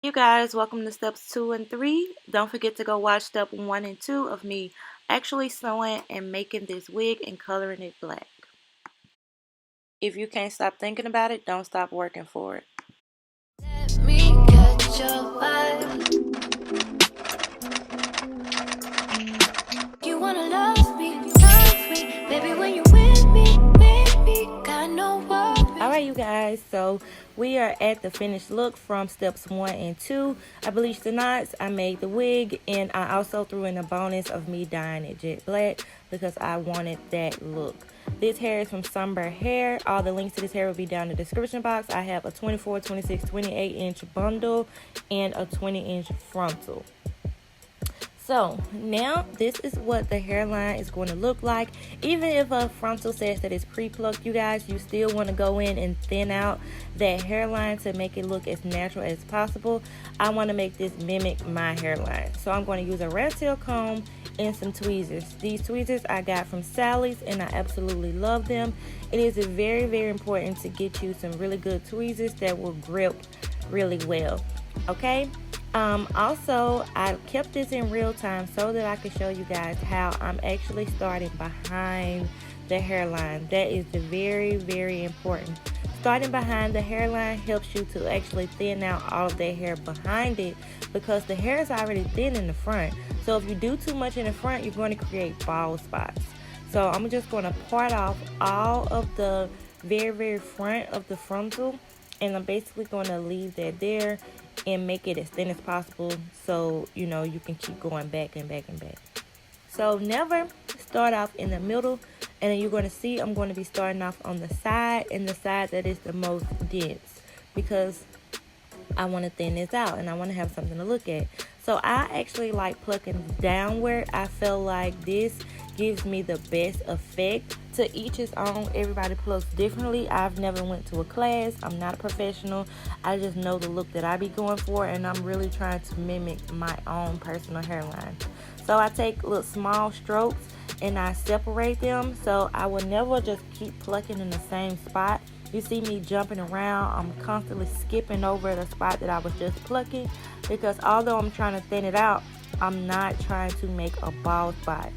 You guys, welcome to steps 2 and 3. Don't forget to go watch step 1 and 2 of me actually sewing and making this wig and coloring it black. If you can't stop thinking about it, don't stop working for it. Let me catch your vibe. You wanna love me, baby, when you with me, baby, got no worries. Alright, you guys, so we are at the finished look from steps 1 and 2. I bleached the knots, I made the wig, and I also threw in a bonus of me dyeing it jet black because I wanted that look. This hair is from Sunber Hair. All the links to this hair will be down in the description box. I have a 24, 26, 28 inch bundle and a 20 inch frontal. So now this is what the hairline is going to look like. Even if a frontal says that it's pre-plucked, you guys, you still want to go in and thin out that hairline to make it look as natural as possible. I want to make this mimic my hairline. So I'm going to use a rat tail comb and some tweezers. These tweezers I got from Sally's and I absolutely love them. It is very, very important to get you some really good tweezers that will grip really well. Okay? Also, I kept this in real time so that I could show you guys how I'm actually starting behind the hairline. That is very, very important. Starting behind the hairline helps you to actually thin out all of that hair behind it because the hair is already thin in the front. So if you do too much in the front, you're going to create bald spots. So I'm just going to part off all of the very, very front of the frontal, and I'm basically going to leave that there and make it as thin as possible so you know you can keep going back and back and back. So never start off in the middle, and then you're going to see I'm going to be starting off on the side, and the side that is the most dense because I want to thin this out and I want to have something to look at. So I actually like plucking downward. I feel like this gives me the best effect. To each his own. Everybody plucks differently. I've never went to a class. I'm not a professional. I just know the look that I be going for, and I'm really trying to mimic my own personal hairline. So I take little small strokes and I separate them, so I will never just keep plucking in the same spot. You see me jumping around. I'm constantly skipping over the spot that I was just plucking because although I'm trying to thin it out, I'm not trying to make a bald spot.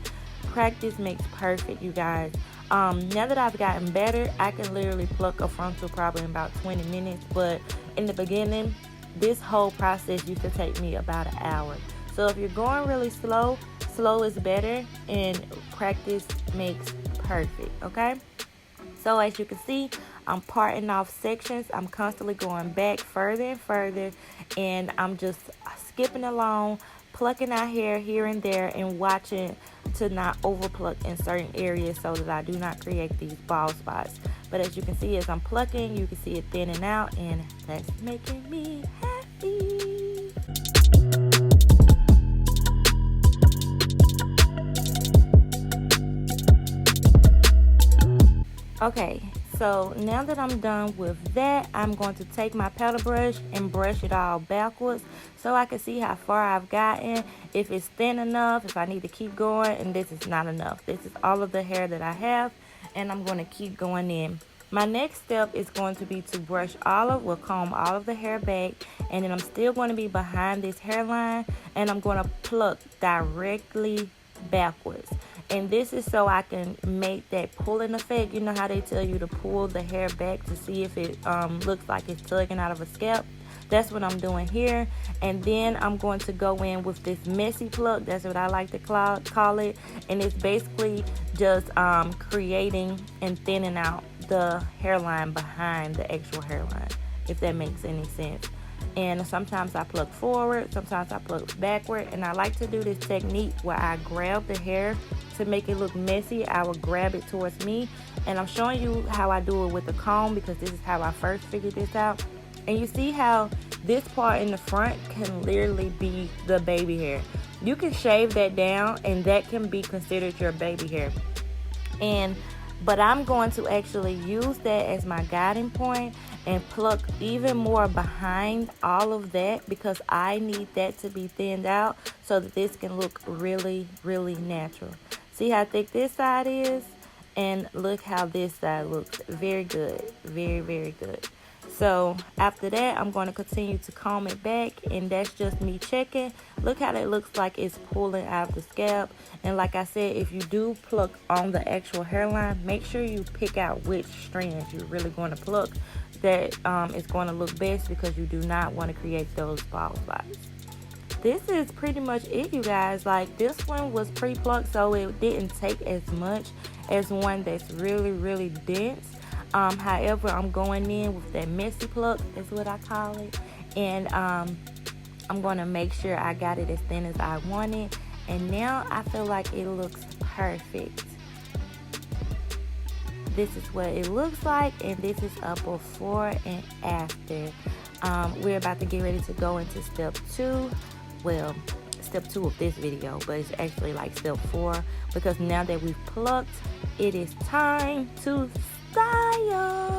Practice makes perfect, you guys. Now that I've gotten better, I can literally pluck a frontal probably in about 20 minutes. But in the beginning, this whole process used to take me about an hour. So if you're going really slow, slow is better, and practice makes perfect, okay? So as you can see, I'm parting off sections. I'm constantly going back further and further, and I'm just skipping along, plucking out hair here and there, and watching to not overpluck in certain areas so that I do not create these bald spots. But as you can see, as I'm plucking, you can see it thinning out, and that's making me happy. Okay, so now that I'm done with that, I'm going to take my paddle brush and brush it all backwards so I can see how far I've gotten, if it's thin enough, if I need to keep going, and this is not enough. This is all of the hair that I have, and I'm going to keep going in. My next step is going to be to brush comb all of the hair back, and then I'm still going to be behind this hairline, and I'm going to pluck directly backwards. And this is so I can make that pulling effect. You know how they tell you to pull the hair back to see if it looks like it's tugging out of a scalp? That's what I'm doing here. And then I'm going to go in with this messy pluck. That's what I like to call it. And it's basically just creating and thinning out the hairline behind the actual hairline, if that makes any sense. And sometimes I pluck forward, sometimes I pluck backward, and I like to do this technique where I grab the hair to make it look messy. I will grab it towards me, and I'm showing you how I do it with the comb because this is how I first figured this out. And you see how this part in the front can literally be the baby hair. You can shave that down and that can be considered your baby hair. But I'm going to actually use that as my guiding point and pluck even more behind all of that because I need that to be thinned out so that this can look really, really natural. See how thick this side is? And look how this side looks. Very good. Very, very good. So after that, I'm going to continue to comb it back, and that's just me checking. Look how that looks like it's pulling out of the scalp. And like I said, if you do pluck on the actual hairline, make sure you pick out which strands you're really going to pluck. That is going to look best, because you do not want to create those bald spots. This is pretty much it, you guys. Like, this one was pre-plucked, so it didn't take as much as one that's really dense. However, I'm going in with that messy pluck, is what I call it. And I'm going to make sure I got it as thin as I want it. And now I feel like it looks perfect. This is what it looks like, and this is a before and after. We're about to get ready to go into step 2. Well, step 2 of this video, but it's actually like step 4, because now that we've plucked, it is time to style.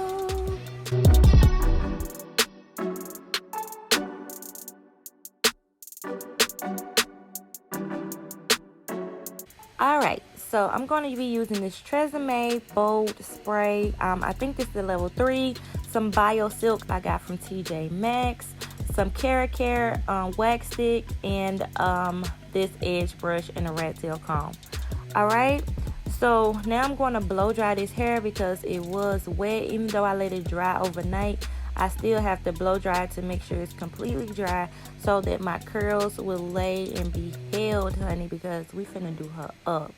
Alright, so I'm going to be using this Tresemme Bold Spray. I think this is the level 3. Some Bio Silk I got from TJ Maxx. Some Care wax stick, and this edge brush and a rat tail comb. Alright, so now I'm going to blow dry this hair because it was wet. Even though I let it dry overnight, I still have to blow dry it to make sure it's completely dry, so that my curls will lay and be held, honey, because we finna do her up.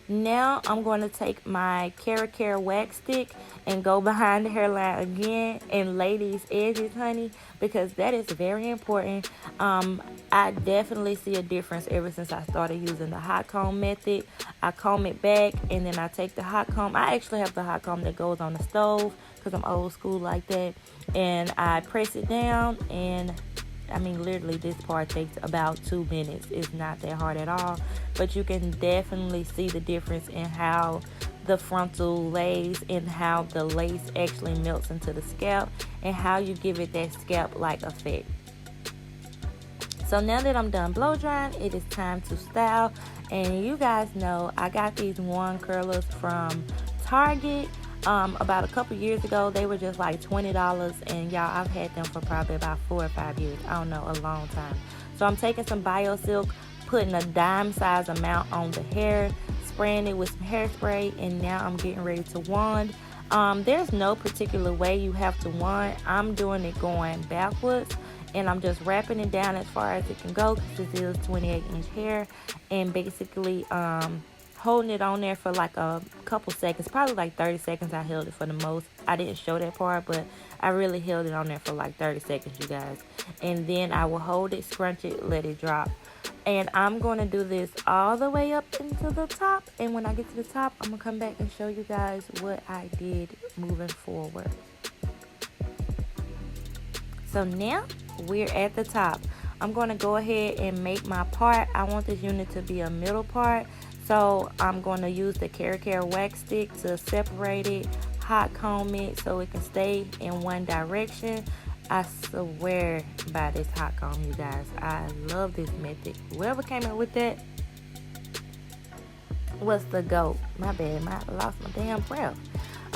Now I'm going to take my Care wax stick and go behind the hairline again and lay these edges, honey, because that is very important. I definitely see a difference ever since I started using the hot comb method. I comb it back, and then I take the hot comb. I actually have the hot comb that goes on the stove because I'm old school like that. And I press it down, and I mean, literally, this part takes about 2 minutes. It's not that hard at all. But you can definitely see the difference in how the frontal lays, and how the lace actually melts into the scalp, and how you give it that scalp-like effect. So now that I'm done blow drying, it is time to style. And you guys know I got these wand curlers from Target. About a couple years ago. They were just like $20, and y'all, I've had them for probably about 4 or 5 years. I don't know, a long time. So I'm taking some Bio Silk, putting a dime size amount on the hair, spraying it with some hairspray, and now I'm getting ready to wand. There's no particular way you have to wand. I'm doing it going backwards, and I'm just wrapping it down as far as it can go, because this is 28-inch hair, and basically holding it on there for like a couple seconds, probably like 30 seconds. I held it for the most. I didn't show that part, but I really held it on there for like 30 seconds, you guys. And then I will hold it, scrunch it, let it drop. And I'm going to do this all the way up into the top. And when I get to the top, I'm going to come back and show you guys what I did moving forward. So now we're at the top. I'm going to go ahead and make my part. I want this unit to be a middle part. So I'm going to use the Care wax stick to separate it, hot comb it so it can stay in one direction. I swear by this hot comb, you guys. I love this method. Whoever came up with that was the GOAT. My bad, I lost my damn breath.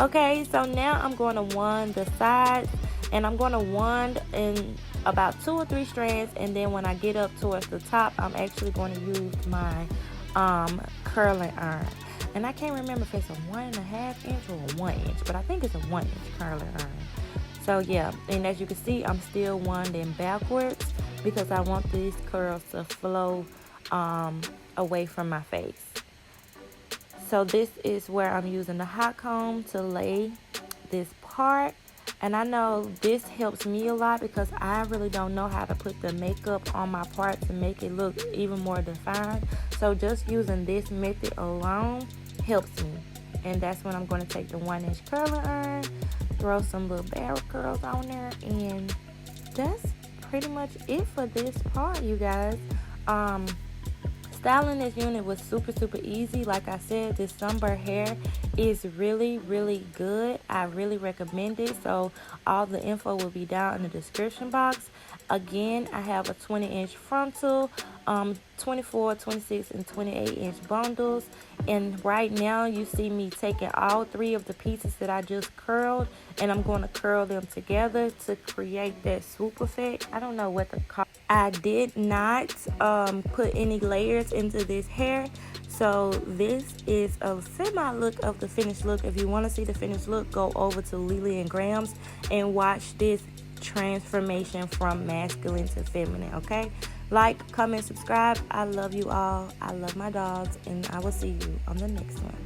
Okay, so now I'm going to wand the sides, and I'm going to wand in about 2 or 3 strands, and then when I get up towards the top, I'm actually going to use my curling iron. And I can't remember if it's a 1.5 inch or a 1 inch, but I think it's a 1 inch curling iron. So yeah, and as you can see, I'm still winding backwards because I want these curls to flow away from my face. So this is where I'm using the hot comb to lay this part. And I know this helps me a lot because I really don't know how to put the makeup on my part to make it look even more defined. So just using this method alone helps me. And that's when I'm going to take the 1 inch curling iron, throw some little barrel curls on there, and that's pretty much it for this part, you guys. Styling this unit was super easy. Like I said, this Sunber hair is really good. I really recommend it. So all the info will be down in the description box. Again, I have a 20-inch frontal, 24, 26, and 28-inch bundles. And right now you see me taking all 3 of the pieces that I just curled, and I'm going to curl them together to create that swoop effect. I don't know what to call. I did not put any layers into this hair. So this is a semi look of the finished look. If you want to see the finished look, go over to Lily and Graham's and watch this transformation from masculine to feminine. Okay, like, comment, subscribe. I love you all. I love my dogs, and I will see you on the next one.